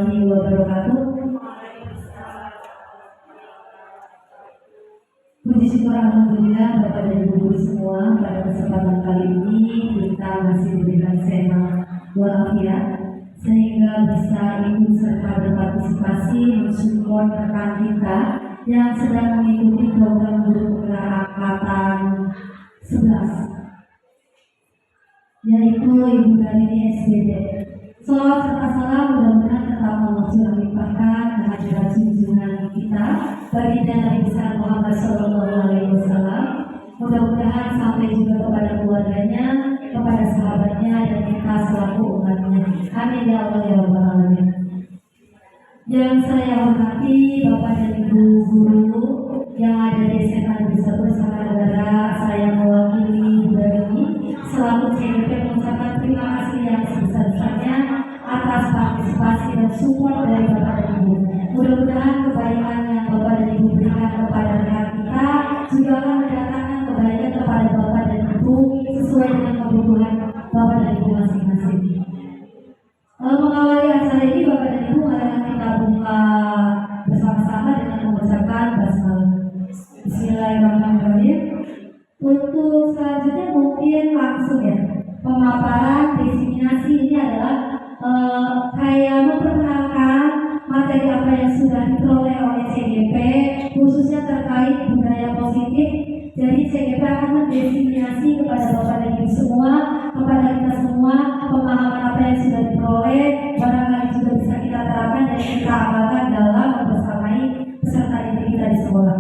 wabarakatuh. Puji syukur alhamdulillah Bapak dan Ibu semua, pada kesempatan kali ini kita masih diberikan sehat walafiat sehingga bisa ikut serta berpartisipasi mensupport rekan kita yang sedang mengikuti program guru penggerak angkatan 11, yaitu Ibu Garini SBD. Salawat serta salam mudah-mudahan tetap Allah curah limpahkan kehadiran junjungan kita baginda Nabi besar Muhammad SAW. Mudah-mudahan sampai juga kepada keluarganya, kepada sahabatnya, dan kita selaku umatnya. Amin ya Allah ya Rabbal Alamin. Yang saya hormati Bapak dan Ibu guru yang ada di SMA Negeri 1 Nusa Tenggara, saya mewakili Bu Garini selaku CGP mengucapkan terima kasih yang sebesar-besarnya atas partisipasi dan support dari Bapak dan Ibu. Mudah-mudahan kebaikan yang Bapak dan Ibu berikan kepada rekan kita juga akan mendatangkan kebaikan kepada Bapak dan Ibu sesuai dengan kebutuhan Bapak dan Ibu masing-masing. Mengawali acara ini Bapak dan Ibu, marilah kita buka bersama-sama dengan mengucapkan basmalah. Bismillahirrahmanirrahim. Untuk selanjutnya mungkin langsung ya, pemaparan diseminasi ini adalah kayak memperkenalkan materi apa yang sudah diperoleh oleh CGP khususnya terkait budaya positif. Jadi CGP akan mendiseminasi kepada Bapak dan Ibu semua, kepada kita semua, pemahaman apa yang sudah diperoleh barangkali juga bisa kita terapkan dan kita amalkan dalam membersamai peserta didik kita di sekolah.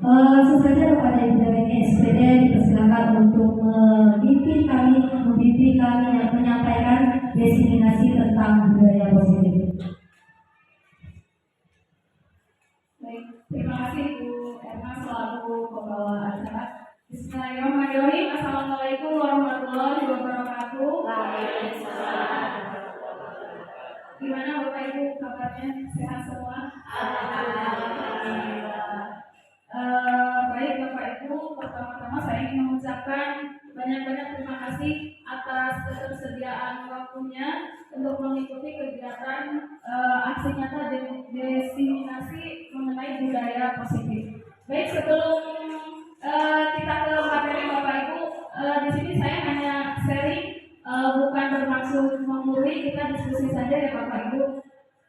Langsung saja kepada Ibu Garini SPD dipersilakan untuk membimbing kami yang menyampaikan diseminasi tentang budaya positif. Baik, terima kasih Bu Erna selaku pembawa acara. Bismillahirrahmanirrahim. Assalamualaikum warahmatullahi wabarakatuh. Waalaikumsalam. Gimana Bapak Ibu kabarnya? Sehat semua? Alhamdulillah. Baik Bapak Ibu, pertama-tama saya ingin mengucapkan banyak-banyak terima kasih atas ketersediaan waktunya untuk mengikuti kegiatan aksi nyata diseminasi mengenai budaya positif. Baik, sebelum kita ke materi Bapak Ibu, di sini saya hanya sharing, bukan bermaksud menggurui, kita diskusi saja ya Bapak Ibu.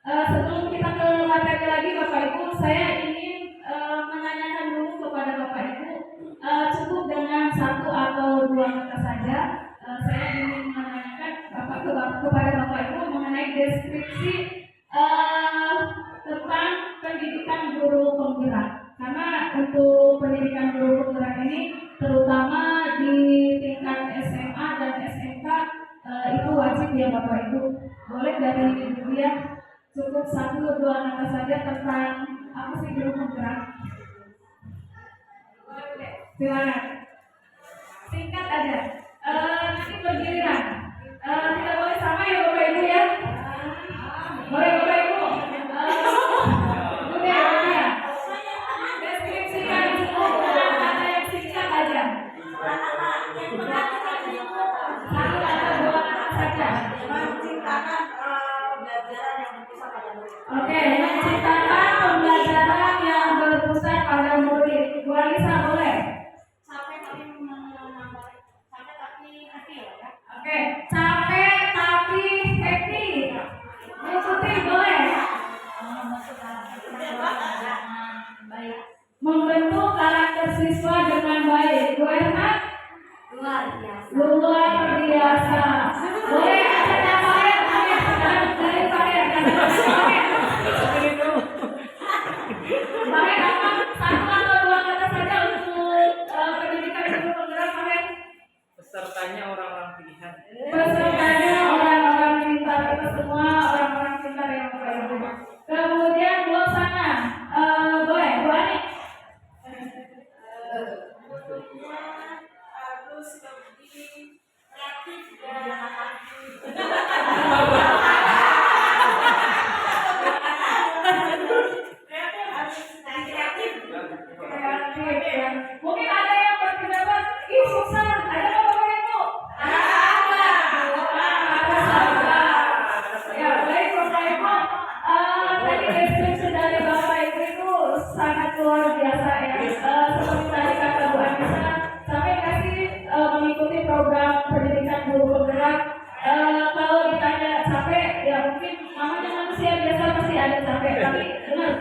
Sebelum kita ke materi lagi Bapak Ibu, saya ingin menanyakan dulu kepada Bapak Ibu, cukup dengan satu atau dua kata saja. Saya ingin menanyakan kepada Bapak Ibu mengenai deskripsi tentang pendidikan guru penggerak. Karena untuk pendidikan guru penggerak ini terutama di tingkat SMA dan SMK itu wajib ya Bapak Ibu. Boleh dari Ibu Dia cukup satu dua kata saja tentang apa sih guru penggerak? Silakan. Singkat aja. Nanti bergiliran. Tidak boleh sama ya Bapak Ibu ya. Boleh Bapak Ibu. Udah. Deskripsikan kata yang singkat aja. Satu atau dua kata saja. Menciptakan pembelajaran yang berpusat pada murid. Oke, menciptakan pembelajaran yang berpusat pada murid. Bu Alisa boleh? Sampai tapi sampai tapi happy ya. Oke, capek tapi happy. Bu Putri boleh? Baik. Membentuk karakter siswa dengan baik. Bu Erna? Luar biasa. Luar biasa. Boleh ada yang lain? Dari Pak Pakai apa? Satu atau dua kata saja untuk pendidikan guru penggerak pakai. Pesertanya orang-orang pilihan. Pesertanya orang-orang pintar, itu semua orang-orang pintar yang Bapak Ibu. Kemudian buat sana, boleh, Bu Ani. Harus lebih kreatif dan Mungkin ada yang berpendapat, ih susah, ada nggak Bapak Ibu? Ada. Ya, baik Bapak Ibu. capek, tapi benar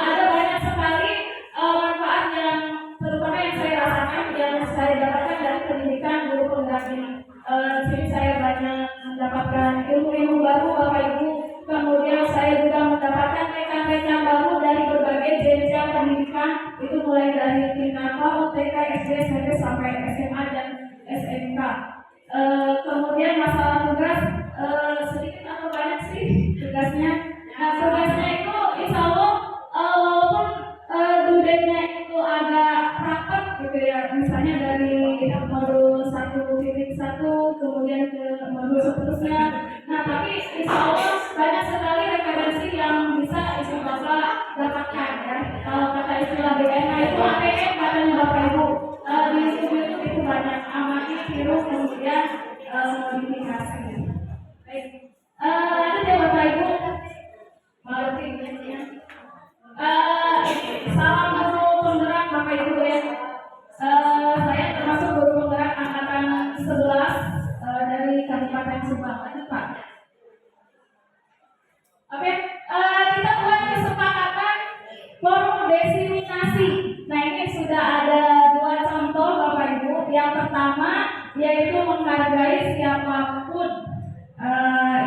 ada banyak sekali manfaat yang terutama yang saya rasakan, yang saya dapatkan dari pendidikan guru penggerak ini. Di sini saya banyak mendapatkan ilmu-ilmu baru Bapak Ibu, kemudian saya juga mendapatkan rekan-rekan baru dari berbagai jenjang pendidikan, itu mulai dari tingkat PAUD, TK, SD, SMP sampai SMA dan SMK. Kemudian masalah tugas, sedikit atau banyak sih tugasnya. Nah, tugasnya itu insya Allah walaupun dudeknya itu agak rapat gitu ya, misalnya dari modul 1.1 kemudian ke modul seterusnya. Nah, tapi insya Allah banyak sekali referensi yang bisa Ibu Bapak dapatkan ya. Kalau kata istilah BNA itu ATM katanya Bapak Ibu, di YouTube itu banyak amati, tiru, kemudian modifikasi. Baik, lanjut ya Bapak Ibu. Malu ya. Salam guru penggerak Bapak Ibu ya. Saya termasuk guru penggerak angkatan 11 dari Kabupaten Subang. Lanjut Pak. Oke, kita buat kesepakatan forum diseminasi. Nah, ini sudah ada 2 contoh Bapak Ibu. Yang pertama yaitu menghargai siapapun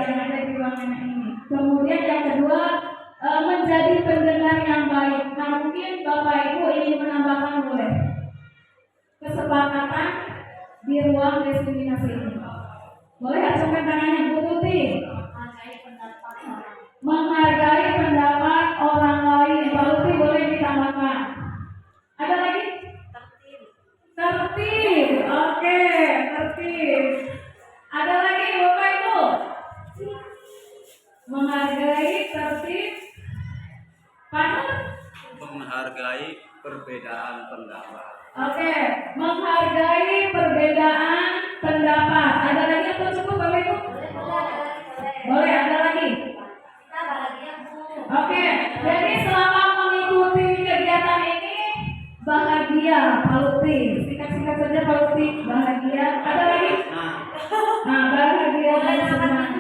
yang ada di ruangan ini. Kemudian yang kedua menjadi pendengar yang baik. Nah, mungkin Bapak Ibu ingin menambahkan boleh kesepakatan di ruang diseminasi ini. Boleh acungkan tangannya Bu Tuti. Menghargai pendapat orang lain. Pak Lutfi boleh ditambahkan. Ada lagi? Tertib. Oke, tertib. Ada lagi Bapak Ibu? Menghargai, tertib. Panut? Menghargai perbedaan pendapat. Oke, menghargai perbedaan pendapat. Ada lagi atau cukup Bapak Ibu? Boleh, ada lagi? Oke, jadi selama mengikuti kegiatan ini bahagia Pak Lutfi. Singkat-singkat saja Pak Lutfi, bahagia. Ada lagi? Nah, bahagia dan senang.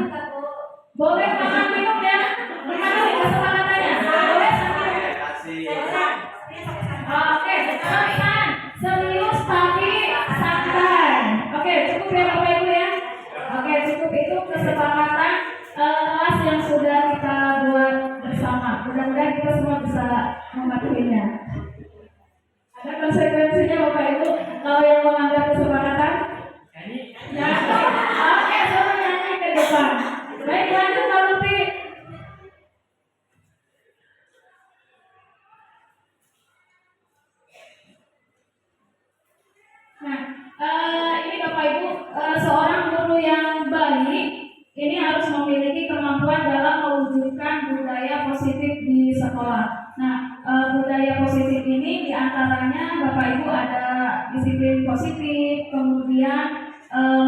Boleh makan minum ya? Gimana nih kesepakatannya? Boleh sambil. Oke, santai, serius tapi santai. Oke, cukup ya Bapak Ibu ya. Oke, cukup itu kesepakatan kelas yang sudah kita buat bersama. Mudah-mudahan kita semua bisa mematuhinya. Ada konsekuensinya Bapak Ibu kalau yang melanggar kesepakatan? Ya. Oke, suruh nyanyi ke depan. Baik, lanjut Pak Lutfi. Nah, ini Bapak Ibu, seorang guru yang baik ini harus memiliki kemampuan dalam mewujudkan budaya positif di sekolah. Nah, budaya positif ini diantaranya Bapak Ibu ada disiplin positif, kemudian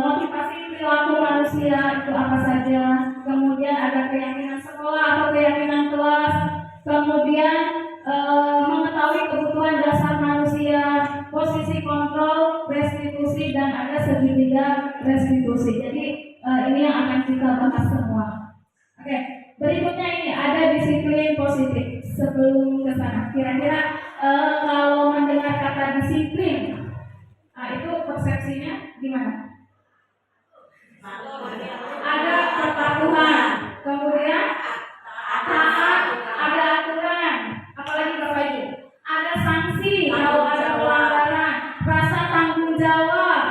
motivasi perilaku manusia itu apa saja, kemudian ada keyakinan sekolah atau keyakinan kelas, kemudian mengetahui kebutuhan dasar manusia, posisi kontrol, restitusi, dan ada segitiga restitusi. Jadi ini yang akan kita bahas semua. Oke, berikutnya ini ada disiplin positif. Sebelum ke sana, kira-kira kalau mendengar kata disiplin, nah itu persepsinya gimana? Ada kepatuhan, kemudian taat, ada aturan, apalagi Bapak Ibu, ada sanksi kalau ada pelanggaran, rasa tanggung jawab,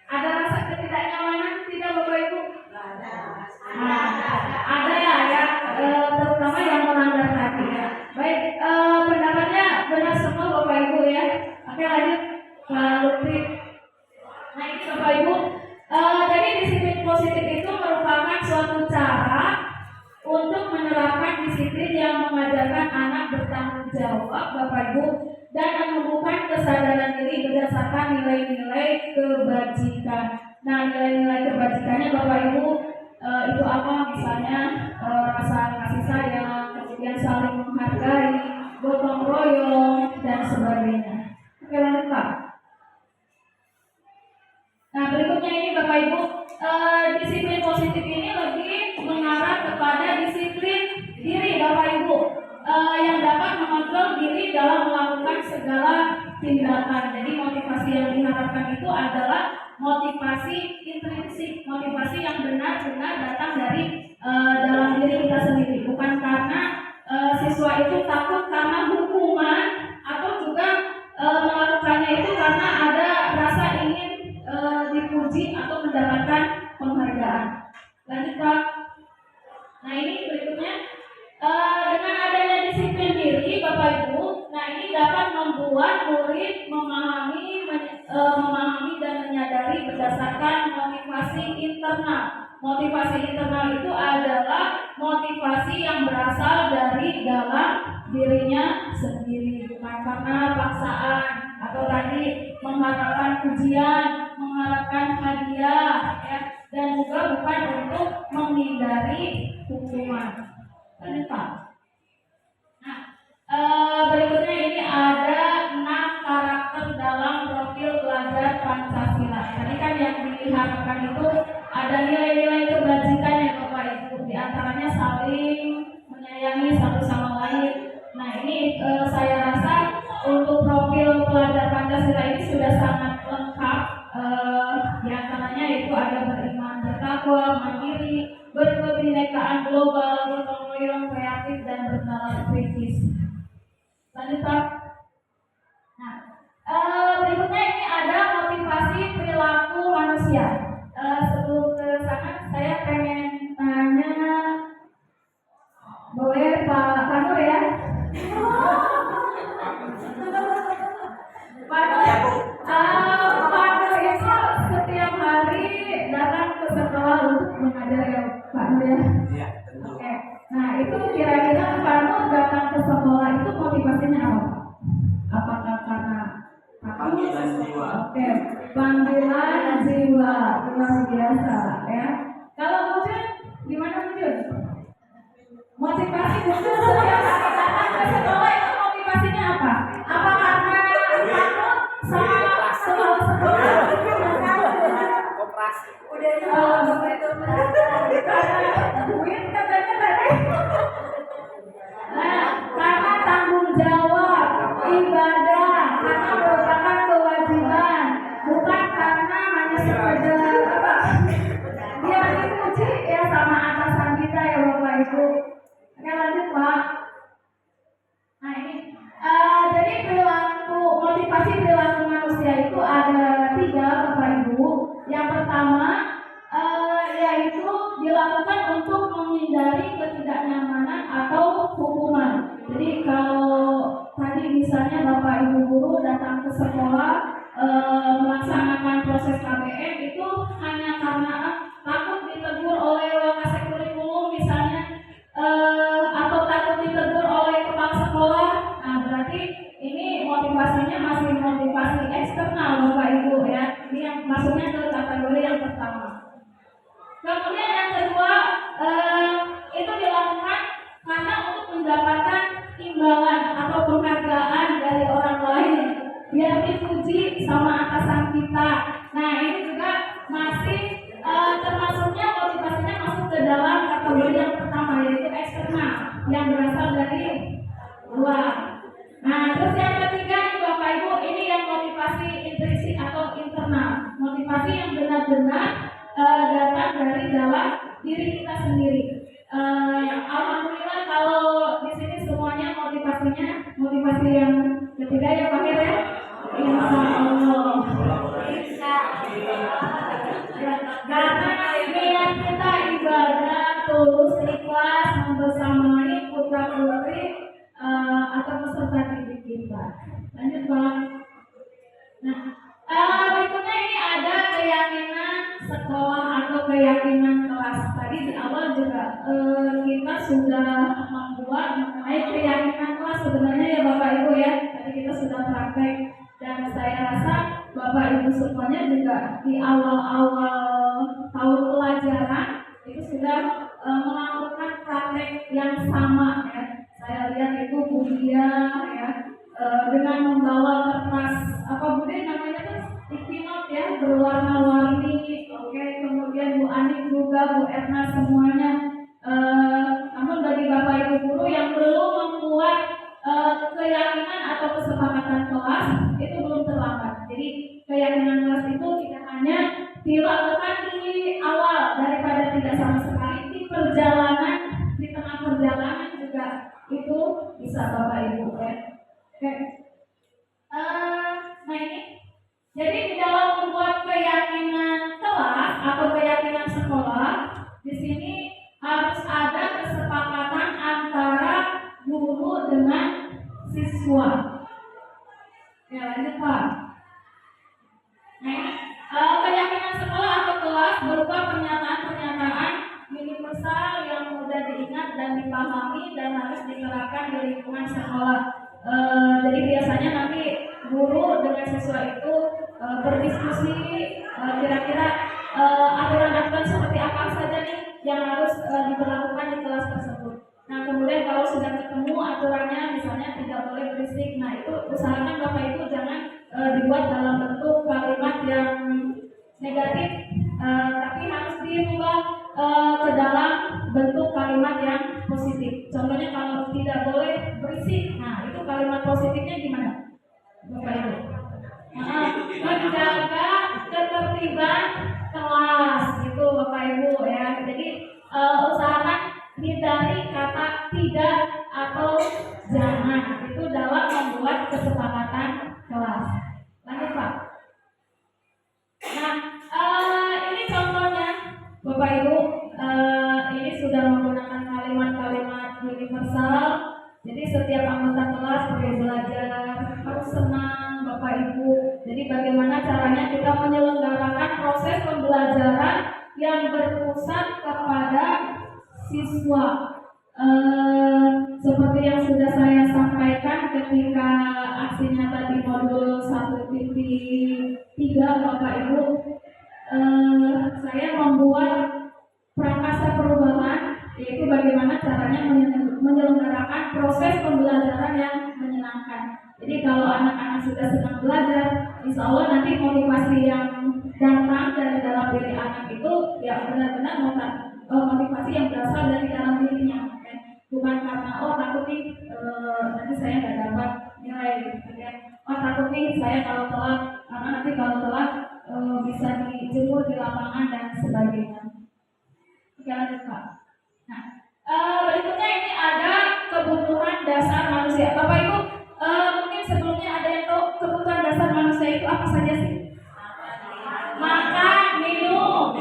ada rasa ketidaknyamanan tidak Bapak Ibu? Nah, ada ya, terutama yang melanggar tadi ya. Baik, pendapatnya benar semua Bapak Ibu ya. Oke, lanjut Pak Lutfi. Nah, ini Bapak Ibu, jadi disiplin positif itu merupakan suatu cara untuk menerapkan disiplin yang mengajarkan anak bertanggung jawab Bapak Ibu dan menumbuhkan kesadaran diri berdasarkan nilai-nilai kebajikan. Nah, nilai-nilai kebajikannya Bapak Ibu itu apa? Misalnya rasa kasih sayang, kemudian saling menghargai, gotong royong, dan sebagainya. Oke, lanjut Pak. Nah, berikutnya ini Bapak Ibu, disiplin positif ini lebih mengarah kepada disiplin diri Bapak Ibu yang dapat mengontrol diri dalam melakukan segala tindakan. Jadi motivasi yang diharapkan itu adalah motivasi intrinsik, motivasi yang benar-benar datang dari dalam diri kita sendiri, bukan karena siswa itu takut karena hukuman atau juga melakukannya itu karena ada rasa ingin dipuji atau mendapatkan penghargaan. Lanjut Pak. Nah ini berikutnya dengan adanya disiplin diri Bapak Ibu, nah ini dapat membuat murid memahami dan menyadari berdasarkan motivasi internal. Motivasi internal itu adalah motivasi yang berasal dari dalam dirinya sendiri, bukan karena paksaan atau tadi mengharapkan pujian, mengharapkan hadiah, ya, dan juga bukan untuk menghindari hukuman. Lanjut Pak. Nah, berikutnya ini ada 6 karakter dalam profil belajar Pancasila. Tadi kan yang diharapkan itu ada nilai-nilai kebajikan ya Bapak Ibu, di antaranya saling menyayangi satu sama lain. Nah ini saya rasa untuk profil pelajar Pancasila ini sudah sangat lengkap. Di antaranya itu ada beriman, bertakwa, mandiri, berkebinekaan global, gotong royong, kreatif, dan bernalar kritis. Lanjut Pak. Nah, berikutnya ini ada motivasi perilaku manusia. Sebelum ke sana, saya pengen tanya, boleh Pak Kanur ya? Pak Kanur, Pak Kanur itu setiap hari datang ke sekolah untuk mengajar ya Pak Nur ya? Iya, tentu. Oke. Nah itu kira-kira Pak Nur datang ke sekolah itu motivasinya apa? Apakah karena Panggilan jiwa. Oke, panggilan jiwa luar biasa ya. Kalau Mujun, gimana Mujun? Motivasi Mujun setiap hari datang ke sekolah itu motivasinya apa? Apa karena takut sama sekolah? Koperasi. Karena duit katanya tadi. Nah, karena tanggung jawab, ibadah, karena merupakan kewajiban, bukan karena hanya sekedar apa? Biar dipuji ya sama atasan kita ya Bapak Ibu. Oke lanjut Pak. Nah ini, jadi motivasi perilaku manusia itu ada 3 Bapak Ibu. Yang pertama yaitu dilakukan untuk menghindari ketidaknyamanan atau hukuman. Jadi kalau tadi misalnya Bapak Ibu guru datang ke sekolah melaksanakan proses KBM itu hanya karena takut ditegur oleh wakasek kurikulum misalnya, atau takut ditegur oleh kepala sekolah. Nah berarti ini motivasinya masih motivasi eksternal Bapak Ibu ya. Ini yang masuknya ke kategori yang pertama. Kemudian yang kedua itu dilakukan karena untuk mendapatkan imbalan atau penghargaan dari orang lain, biar dipuji sama atasan kita. Nah ini juga masih termasuknya motivasinya masuk ke dalam kategori yang pertama, yaitu eksternal yang berasal dari luar. Nah terus yang ketiga nih Bapak Ibu, ini yang motivasi intrinsik atau internal, motivasi yang benar-benar datang dari dalam diri kita sendiri. Alhamdulillah kalau di sini semuanya motivasi yang ketiga ya Pak Hir ya. Insya Allah. Karena niat kita ibadah tulus ikhlas membersamai putra putri atau peserta didik kita. Lanjut Bang. Nah, berikutnya ini ada keyakinan sekolah atau keyakinan kelas. Tadi di awal juga kita sudah membuat mengenai keyakinan kelas sebenarnya ya Bapak Ibu ya. Tadi kita sudah praktek dan saya rasa Bapak Ibu semuanya juga di awal-awal tahun pelajaran itu sudah melakukan praktek yang sama ya. Saya lihat itu Bu Dia ya dengan membawa kertas apa Bu Dia namanya tuh sticky note ya berwarna-warni. Oke, kemudian Bu Anik juga, Bu Erna semuanya. Namun bagi Bapak Ibu di awal daripada tidak sama sekali, di perjalanan, di tengah perjalanan juga itu bisa Bapak Ibu ya. Oke. Nah ini, jadi di dalam membuat keyakinan kelas atau keyakinan sekolah, di sini harus ada kesepakatan antara guru dengan siswa. Ya lanjut Pak. Nah ini keyakinan sekolah atau kelas berupa pernyataan-pernyataan universal yang mudah diingat dan dipahami dan harus diterapkan di lingkungan sekolah. Jadi biasanya nanti guru dengan siswa itu berdiskusi kira-kira aturan-aturan seperti apa saja nih yang harus diberlakukan di kelas tersebut. Nah kemudian kalau sudah ketemu aturannya, misalnya tidak boleh berisik, nah itu usahakan Bapak Ibu jangan dibuat dalam bentuk kalimat yang negatif, tapi harus dirubah ke dalam bentuk kalimat yang positif. Contohnya kalau tidak boleh berisik, nah itu kalimat positifnya gimana Bapak Ibu? Menjaga ketertiban kelas gitu Bapak Ibu ya. Jadi usahakan hindari kata tidak atau jangan itu dalam membuat kesepakatan kelas. Lanjut Pak. Nah ini contohnya Bapak Ibu, ini sudah menggunakan kalimat-kalimat universal. Jadi setiap anggota kelas perlu belajar, harus senang Bapak Ibu. Jadi bagaimana caranya kita menyelenggarakan proses pembelajaran yang berpusat kepada siswa. Seperti yang sudah saya sampaikan ketika aksinya tadi modul 1.3 Bapak Ibu, saya membuat prakasa perubahan, yaitu bagaimana caranya menyelenggarakan proses pembelajaran yang menyenangkan. Jadi kalau anak-anak sudah senang belajar, insya Allah nanti motivasi yang datang dari dalam diri anak itu ya benar-benar motivasi yang berasal dari dalam dirinya, kan? Bukan karena takut nih nanti saya nggak dapat nilai, gitu kan? Takut nih saya kalau telat, karena nanti kalau telat bisa dijemur di lapangan dan sebagainya. Oke lanjut Pak. Nah berikutnya ini ada kebutuhan dasar manusia. Bapak Ibu mungkin sebelumnya ada yang tahu kebutuhan dasar manusia itu apa saja sih? Makan, minum,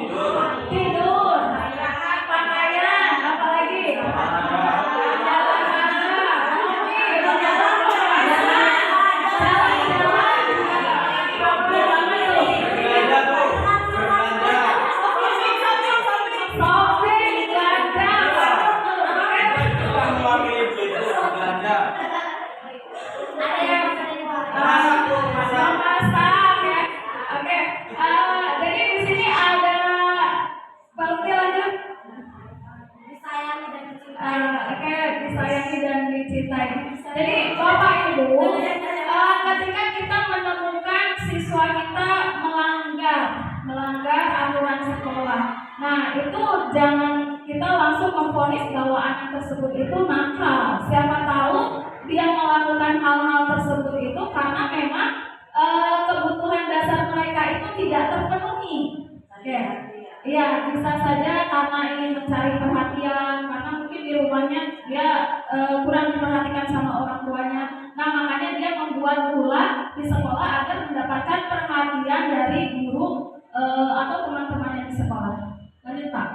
tidur, pakaian, apa lagi? Disayangi dan dicintai. Jadi Bapak Ibu, ketika kita menemukan siswa kita melanggar aturan sekolah, nah itu jangan kita langsung memvonis bahwa anak tersebut itu nakal. Siapa tahu dia melakukan hal-hal tersebut itu karena memang kebutuhan dasar mereka itu tidak terpenuhi. Oke. Iya, bisa saja karena ingin mencari perhatian, karena mungkin di rumahnya dia kurang diperhatikan sama orang tuanya. Nah, makanya dia membuat ulah di sekolah agar mendapatkan perhatian dari guru atau teman-temannya di sekolah. Lanjut Pak.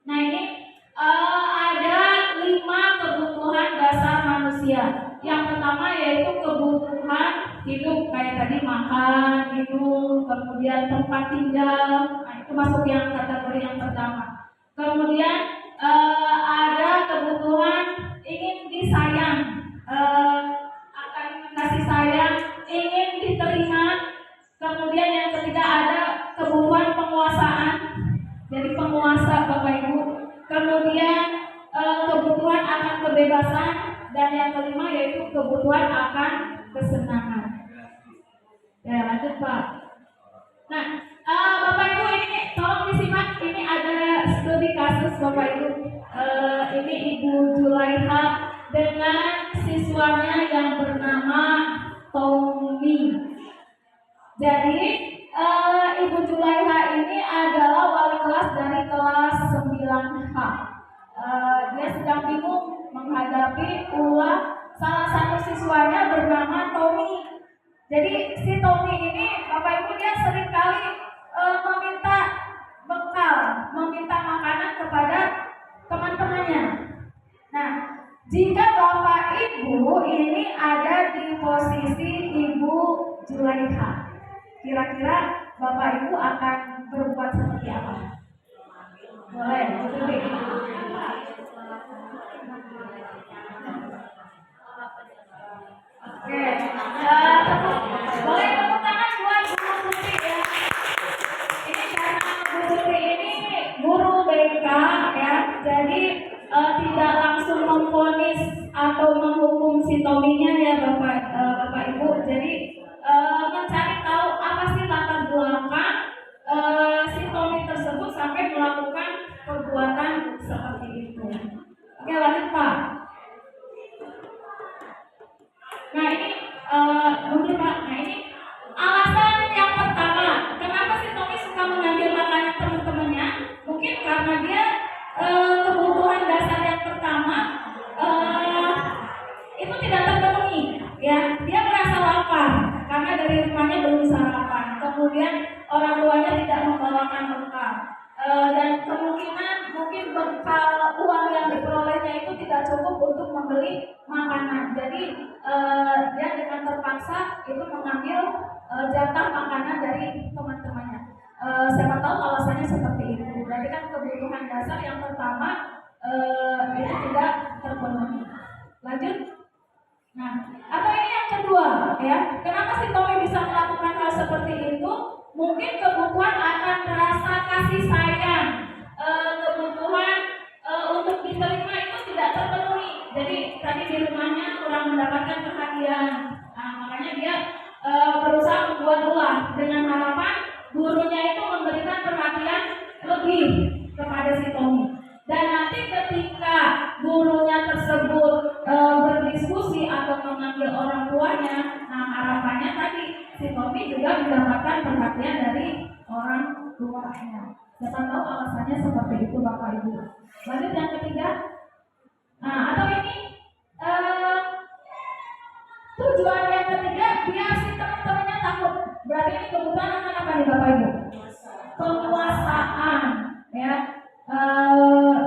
Nah ini ada 5 kebutuhan dasar manusia. Yang pertama yaitu kebutuhan hidup, kayak tadi makan, minum, kemudian tempat tinggal. Nah, itu masuk yang kategori yang pertama. Kemudian ada kebutuhan ingin disayang, akan kasih sayang, ingin diterima. Kemudian yang ketiga ada kebutuhan penguasaan, jadi penguasa Bapak Ibu. Kemudian kebutuhan akan kebebasan, dan yang kelima yaitu kebutuhan akan kesenangan. Ya lanjut Pak. Nah Bapak Ibu ini tolong disimak, ini ada studi kasus Bapak Ibu. Ini Ibu Julaiha dengan siswanya yang bernama Tommy. Jadi Ibu Julaiha ini ada bingung menghadapi ulah salah satu siswanya bernama Tommy. Jadi si Tommy ini Bapak Ibu dia seringkali meminta bekal, meminta makanan kepada teman-temannya. Nah, jika Bapak Ibu ini ada di posisi Ibu Zulaikha, kira-kira Bapak Ibu akan berbuat seperti apa? Boleh, boleh. Oke, boleh tepuk tangan buat Bu Putri ya. Ini karena Bu Putri ini guru BK ya, jadi tidak langsung memvonis atau menghukum si Tominya ya Bapak Ibu. Jadi mencari tahu apa sih latar belakang si Tommy tersebut sampai melakukan perbuatan seperti itu. Oke, lanjut Pak. Nah ini mungkin Pak. Nah ini alasan yang pertama, kenapa si Tommy suka mengambil makanan teman-temannya? Mungkin karena dia kebutuhan dasar yang pertama itu tidak terpenuhi, ya. Dia merasa lapar karena dari rumahnya belum sarapan. Kemudian orang tuanya tidak membawakan bekal. Dan kemungkinan mungkin bekal uang yang diperolehnya itu tidak cukup untuk membeli makanan. Jadi dia dengan terpaksa itu mengambil jatah makanan dari teman-temannya. Siapa tahu alasannya seperti itu. Berarti kan kebutuhan dasar yang pertama itu tidak terpenuhi. Lanjut. Nah, atau ini yang kedua, ya. Kenapa si Tommy bisa melakukan hal seperti itu? Mungkin kebutuhan akan rasa kasih sayang, kebutuhan untuk diterima itu tidak terpenuhi. Jadi tadi di rumahnya kurang mendapatkan perhatian, makanya dia berusaha membuat ulah dengan harapan gurunya itu memberikan perhatian lebih kepada si Tommy. Dan nanti ketika gurunya tersebut berdiskusi atau memanggil orang tuanya, nah harapannya tadi si Tommy juga mendapatkan perhatian dari orang tuanya. Siapa tahu alasannya seperti itu Bapak Ibu. Lanjut yang ketiga. Nah atau ini tujuan yang ketiga biar si teman-temannya takut. Berarti ini kebutuhan akan apa nih Bapak Ibu? Penguasaan, ya.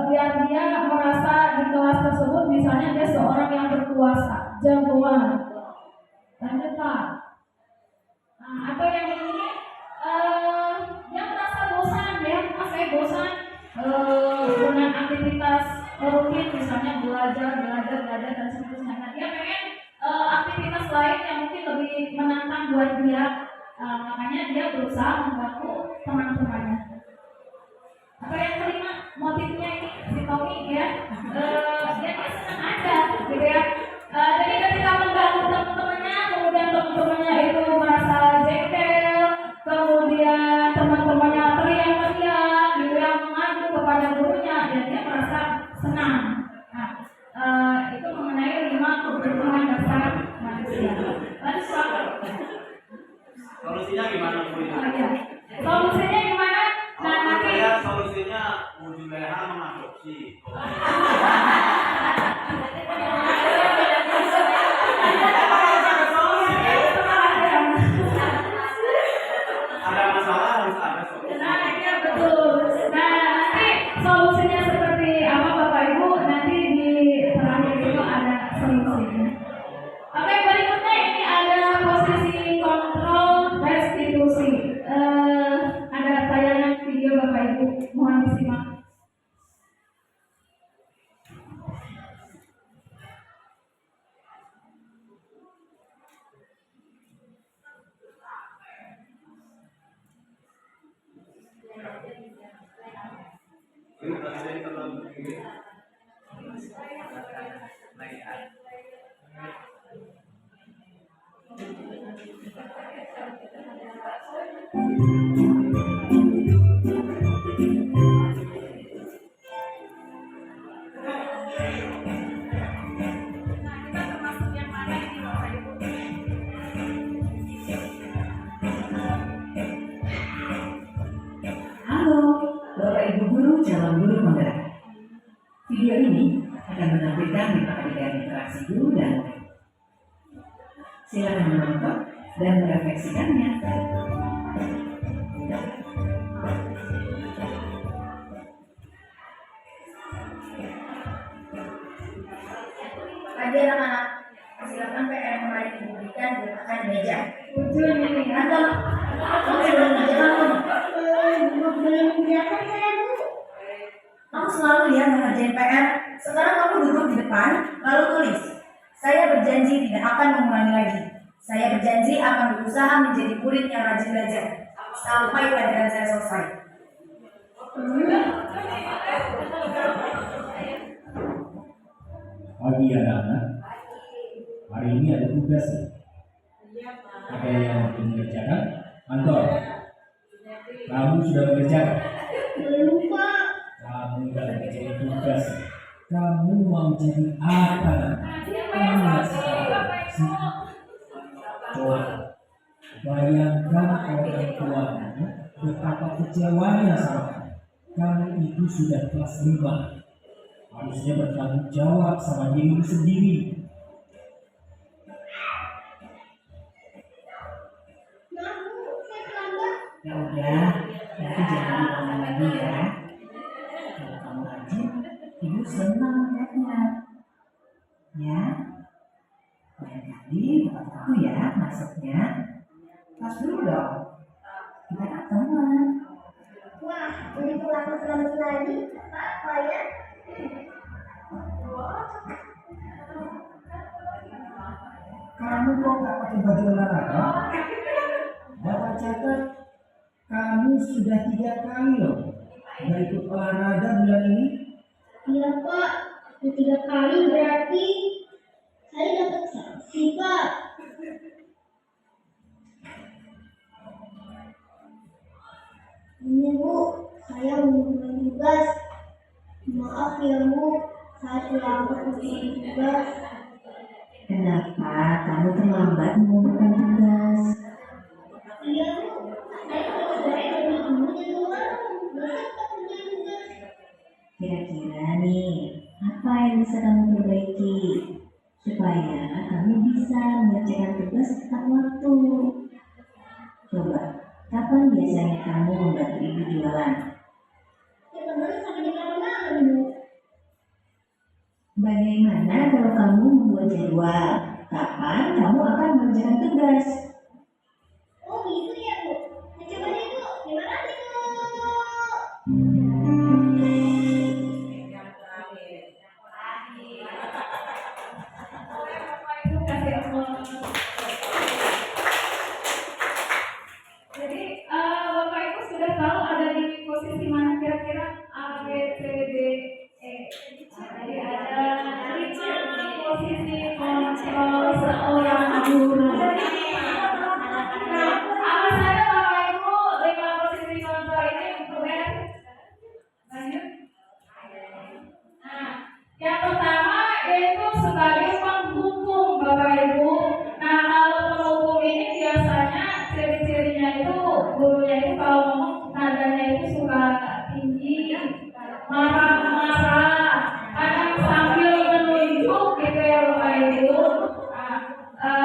Biar dia merasa di kelas tersebut misalnya dia seorang yang berkuasa, jagoan. Lanjut Pak. Nah, atau yang ini dia merasa bosan ya, saya bosan dengan aktivitas rutin misalnya belajar dan seterusnya. Nah, dia pengen aktivitas lain yang mungkin lebih menantang buat dia, makanya dia berusaha mengganggu teman-temannya. Apa yang kelima, motifnya ini si Tommy ya, dia senang aja gitu ya. Jadi ketika mengganggu teman-temannya, kemudian teman-temannya itu merasa jengkel, kemudian teman-temannya teriak-teriak gitu ya, mengadu kepada gurunya, dan dia merasa senang. Nah, itu mengenai 5 kebutuhan dasar manusia. Lalu Solusinya gimana Bu? iya. Solusinya gimana? Nah, nanti solusinya Bu Zulaikha mengadopsi. Ada masalah harus ada solusi. Nah, iya betul. Nah, nanti solusinya seperti apa Bapak Ibu? Nanti di terakhir itu ada solusinya. Oke, berikutnya ini ada posisi kontrol restitusi. Ada tayangan video Bapak Ibu, mohon disimak. Halo, Bapak Ibu Guru calon guru penggerak. Video ini akan menampilkan 5 adegan interaksi guru dan murid. Silakan menonton dan merefleksikannya. Pagi anak-anak, silakan PR yang kemarin diberikan diletakkan di meja. Tujuan ini. Atau kamu sudah mengerjakan belum? Belum mengerjakan saya Bu. Kamu selalu ya mengerjain PR. Sekarang kamu duduk di depan, lalu tulis. Saya berjanji tidak akan mengulangi lagi. Saya berjanji akan berusaha menjadi murid yang rajin belajar sampai pelajaran saya selesai. Pagi anak-anak, hari ini ada tugas ya? Ada yang belum mengerjakan? Kantor, kamu sudah mengerjakan? Belum Pak. Kamu sudah mengerjakan tugas. Kamu mau jadi apa? Kamu nggak sekarang. Coba bayangkan orang tuamu betapa kecewanya sama kamu. Kamu itu sudah kelas 5. Harusnya bertanggung jawab sama dirimu sendiri. Ya udah, nanti jangan diulang lagi ya. Kalau kamu rajin, ibu senang melihatnya. Ya, lain kali tepat waktu ya masuknya. Pas dulu dong. Kita kan teman. Wah, jadi pulang selamat lagi, Pak ya? Kamu kok nggak pakai baju olahraga? Bapak catat, kamu sudah 3 kali loh nggak ikut olahraga bulan ini. Iya Pak, 3 kali berarti saya dapat sanksi Pak. Ini Bu, saya mengulangi tugas. Maaf ya Bu, saya terlambat mengulangi tugas. Kenapa kamu terlambat mengumpulkan tugas? Iya Bu, saya kalau dari ibunya doang, nggak sempat mengulangi tugas. Kira-kira nih, apa yang bisa kamu perbaiki supaya kamu bisa mengerjakan tugas tepat waktu? Coba, kapan biasanya kamu membantu ibu jualan? Ya kemarin sampai di malam Bu. Bagaimana kalau kamu membuat jadwal? Kapan kamu akan mengerjakan tugas? Oh gitu ya Bu. Nah, coba deh Bu. Terima kasih Bu. Jadi Bapak Ibu sudah tahu ada di posisi mana kira-kira A, B, C, D, E. Jadi ada di posisi kontrol seorang guru. Nah, apa saja Bapak Ibu 5 posisi kontrol ini untuk lanjut? Nah, yang pertama yaitu sebagai penghubung Bapak Ibu. Nah, kalau penghubung ini biasanya ciri-cirinya itu gurunya itu kalau ngomong nadanya itu suka tinggi, marah-marah, kadang sambil menunjuk gitu ya Bapak Ibu.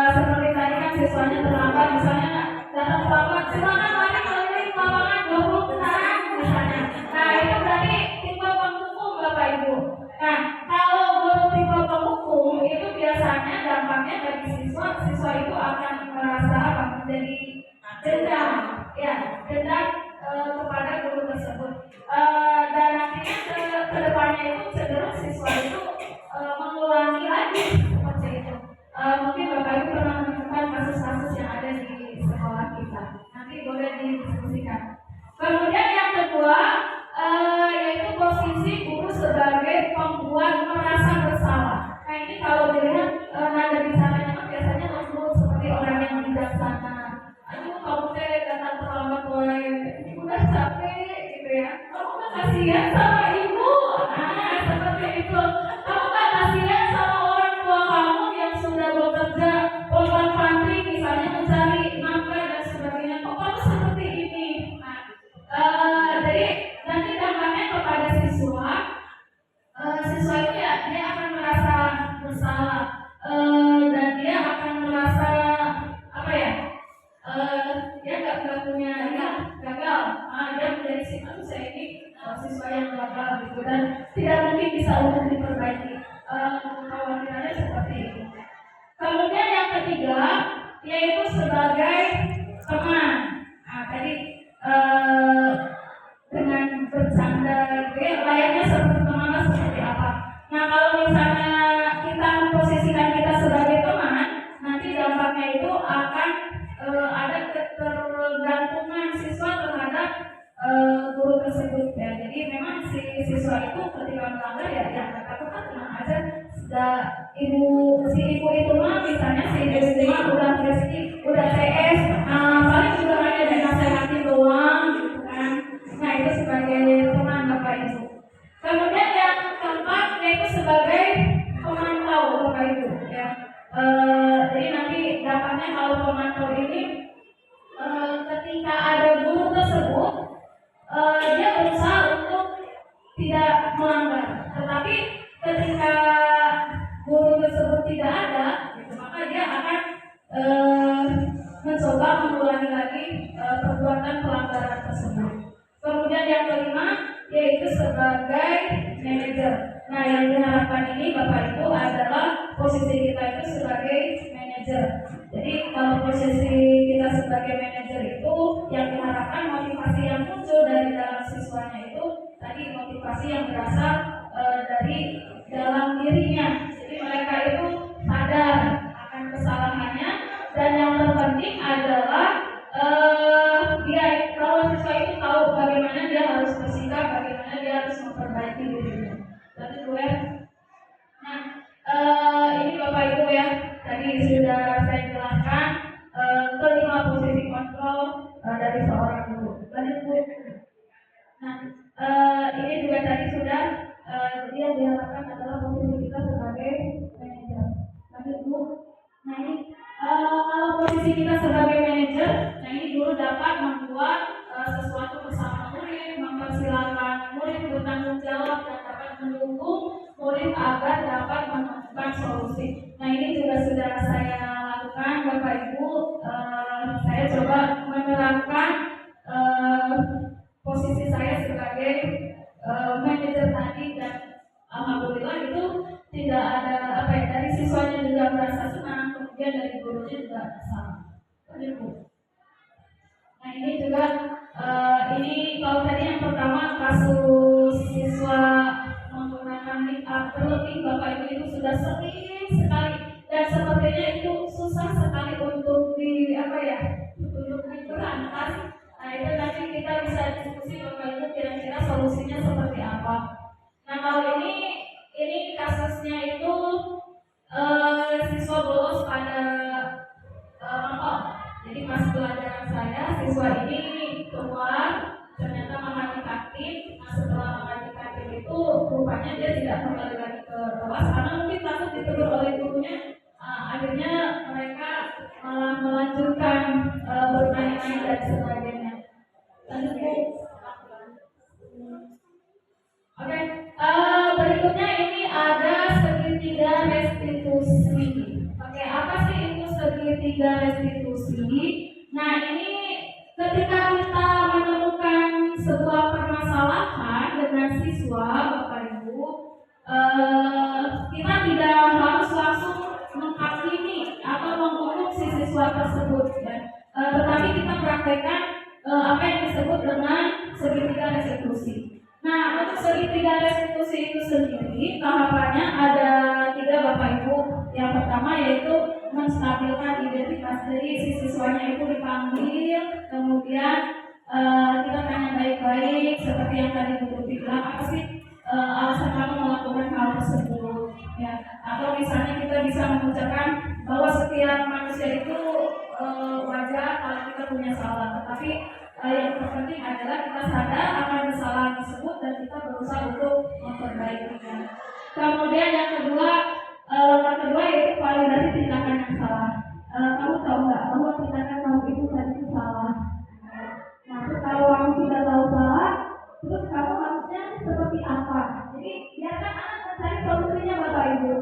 Seperti tadi kan siswanya terlambat, misalnya datang terlambat, silakan balik keliling lapangan 20 sekarang misalnya. Nah itu berarti tipe penghubung Bapak Ibu. Nah kalau guru tipe penghubung itu biasanya dampaknya bagi siswa itu akan merasa apa? Menjadi dendam, ya dendam kepada guru tersebut. Dan nantinya ke depannya itu cenderung siswa itu mengulangi lagi seperti itu. Mungkin Bapak Ibu pernah menemukan kasus-kasus yang ada di sekolah kita. Nanti boleh didiskusikan. Kemudian yang kedua yaitu posisi guru sebagai pembuat merasa bersalah. Nah ini kalau dilihat nada bicaranya kan biasanya lembut seperti orang yang bijaksana. Aduh kamu teh datang terlambat boleh, udah capek gitu ya. Kamu kan kasihan sama ibu. Nah seperti itu. Kamu kan kasihan sama orang tua kamu yang sudah bekerja pontang panting misalnya mencari nafkah dan sebagainya. Kok kamu seperti ini? Nah, jadi nanti dampaknya kepada siswa itu ya dia akan siswa yang gagal gitu dan tidak mungkin bisa untuk diperbaiki. Kekhawatirannya seperti itu. Kemudian yang ketiga yaitu sebagai teman. Nah, tadi dengan bercanda gitu ya, layaknya seperti teman lah seperti apa. Nah, kalau misalnya kita memposisikan kita sebagai teman, nanti dampaknya itu akan ada ketergantungan siswa terhadap guru tersebut ya. Jadi memang si siswa itu ketika melanggar ya kata kan tenang aja. Si ibu itu mah misalnya si ibu itu mah udah CS, paling juga hanya dinasehatin doang gitu kan. Nah, itu sebagai teman Bapak Ibu. Kemudian yang keempat yaitu sebagai pemantau Bapak Ibu ya. Jadi nanti dampaknya kalau pemantau ini ketika ada guru tersebut dia berusaha untuk tidak melanggar, tetapi ketika guru tersebut tidak ada, gitu, maka dia akan mencoba mengulangi lagi perbuatan pelanggaran tersebut. Kemudian yang kelima yaitu sebagai manajer. Nah, yang diharapkan ini Bapak Ibu adalah posisi kita itu sebagai manajer. Jadi kalau posisi kita sebagai manajer itu yang diharapkan motivasi yang muncul dari dalam siswanya itu tadi motivasi yang berasal dari dalam dirinya. Jadi mereka itu sadar akan kesalahannya dan yang terpenting adalah kalau siswa itu tahu bagaimana dia harus bersikap, bagaimana dia harus memperbaiki dirinya. Lanjut Bu ya. Nah, ini Bapak Ibu ya, tadi sudah saya jelaskan kelima posisi kontrol dari seorang guru. Lanjut Bu. Nah, ini juga tadi sudah yang diharapkan adalah posisi kita sebagai manajer. Lanjut Bu. Nah, ini kalau posisi kita sebagai manajer, nah ini guru dapat membuat sesuatu bersama murid, mempersilahkan murid bertanggung jawab dan dapat mendukung murid agar dapat menemukan solusi. Nah, ini juga sudah saya lakukan Bapak Ibu. Saya coba menerapkan posisi saya sebagai manajer tadi dan alhamdulillah itu tidak ada dari siswanya juga merasa senang, kemudian dari gurunya juga sama. Nah, ini juga ini kalau tadi yang pertama kasus siswa menggunakan make up berlebih, Bapak Ibu itu sudah sering sekali dan sepertinya itu susah sekali untuk untuk diberantas. Nah, itu nanti kita bisa diskusi Bapak Ibu kira-kira solusinya seperti apa. Nah, kalau ini kasusnya itu siswa bolos pada jadi pas pelajaran saya siswa ini keluar ternyata menghadiri kantin. Nah, setelah menghadiri kantin itu rupanya dia tidak kembali lagi ke kelas karena mungkin takut ditegur oleh gurunya. Akhirnya mereka malah melanjutkan bermain-main dan sebagainya. Lanjut Bu. Oke, berikutnya ini ada segitiga restitusi. Oke, apa sih itu segitiga restitusi? Nah, ini ketika kita menemukan sebuah permasalahan dengan siswa, Bapak Ibu, kita tidak harus langsung menghakimi atau menghukum si siswa tersebut, ya. Tetapi kita praktekkan apa yang disebut dengan segitiga restitusi. Nah, untuk segitiga restitusi itu sendiri tahapannya ada 3 Bapak Ibu. Yang pertama yaitu menstabilkan identitas, jadi si siswanya itu dipanggil, kemudian kita tanya baik-baik seperti yang tadi Bu Tuti bilang, apa sih alasan kamu melakukan hal tersebut, ya? Atau misalnya kita bisa mengucapkan bahwa setiap manusia itu wajar kalau kita punya salah, tetapi yang terpenting adalah kita sadar akan kesalahan tersebut dan kita berusaha untuk memperbaikinya. Kemudian yang kedua yaitu validasi tindakan yang salah. Kamu tahu nggak bahwa tindakan kamu itu tadi itu salah? Nah, terus kalau kamu sudah tahu salah, terus kamu harusnya seperti apa? Jadi biarkan anak mencari solusinya Bapak Ibu.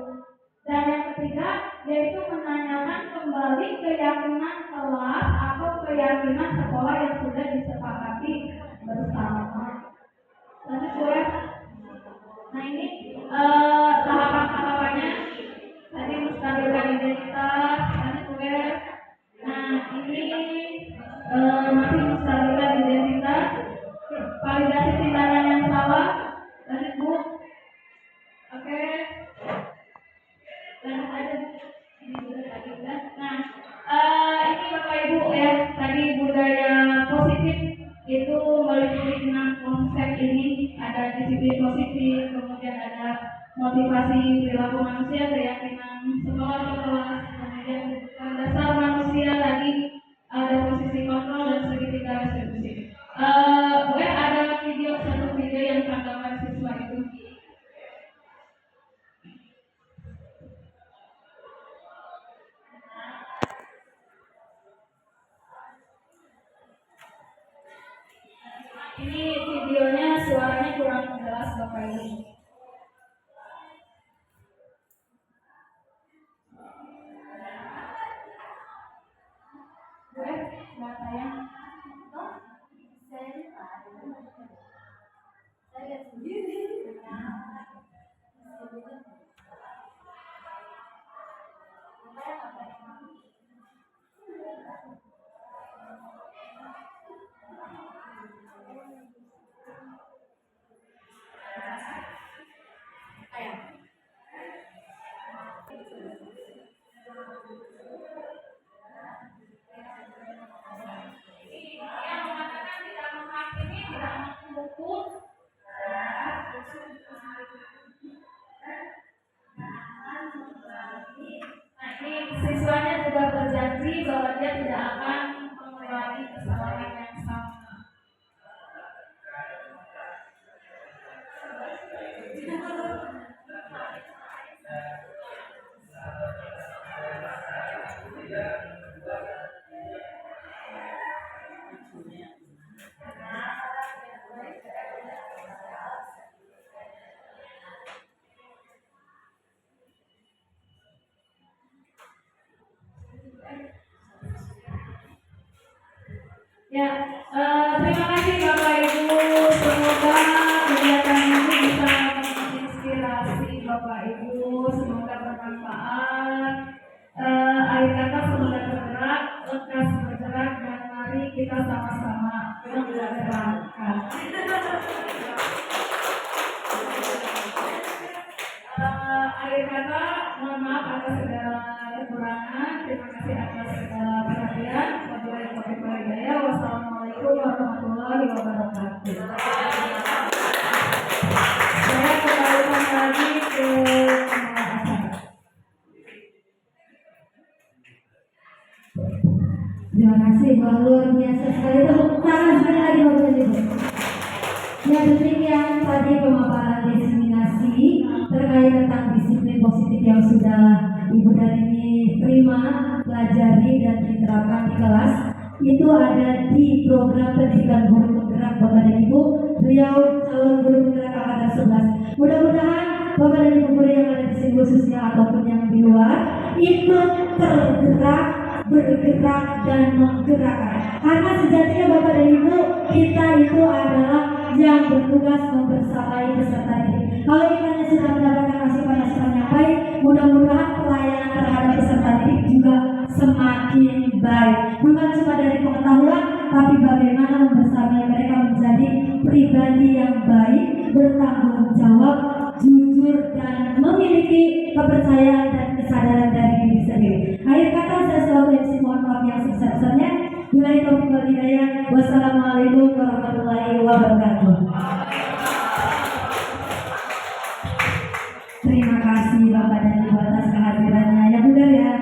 Dan yang ketiga yaitu menanyakan kembali keyakinan kelas atau keyakinan sekolah yang sudah disepakati bersama. Lanjut disiplin positif, kemudian ada motivasi perilaku manusia, keyakinan sekolah atau kelas, kemudian dasar manusia tadi ada posisi kontrol dan segitiga restribusi. Boleh ada satu video yang tanggapan siswa itu. Ini videonya suaranya kurang jelas Bapak Ibu. Boleh nggak tayang? Yang mengatakan tidak menghakimi, tidak menghukum. Nah, ini siswanya juga berjanji bahwa dia tidak akan mengulangi kesalahan yang sama. Ya, terima kasih Bapak Ibu. Semoga kegiatan ini bisa menginspirasi Bapak Ibu. Semoga bermanfaat. Akhir kata semoga bergerak, lekas bergerak, dan mari kita sama-sama menggerakkan. Akhir kata, mohon maaf atas segala kekurangan. Terima kasih atas segala perhatian. Wassalamualaikum warahmatullahi wabarakatuh. Saya kembalikan lagi ke acara. Terima kasih, luar biasa sekali. Tepuk tangan sekali lagi Bapak Ibu. Ya, demikian tadi pemaparan diseminasi terkait tentang disiplin positif yang sudah Ibu dan ini terima, pelajari dan diterapkan di kelas. Itu ada di program pendidikan guru penggerak Bapak dan Ibu. Beliau calon guru penggerak angkatan 11. Mudah-mudahan Bapak dan Ibu guru yang ada di sini khususnya ataupun yang di luar ikut tergerak, bergerak dan menggerakkan. Karena sejatinya Bapak dan Ibu, kita itu adalah yang bertugas membersamai peserta didik. Kalau kita sudah mendapatkan asupan-asupan yang baik, mudah-mudahan pelayanan terhadap peserta didik juga semakin baik. Bukan cuma dari pengetahuan, tapi bagaimana membersamai mereka menjadi pribadi yang baik, bertanggung jawab, jujur, dan memiliki kepercayaan dan kesadaran dari diri sendiri. Akhir kata, saya selalu MC mohon maaf yang sebesar-besarnya. Mulai topik walidaya. Wassalamualaikum warahmatullahi wabarakatuh. Terima kasih Bapak dan Ibu atas kehadirannya. Ya benar ya.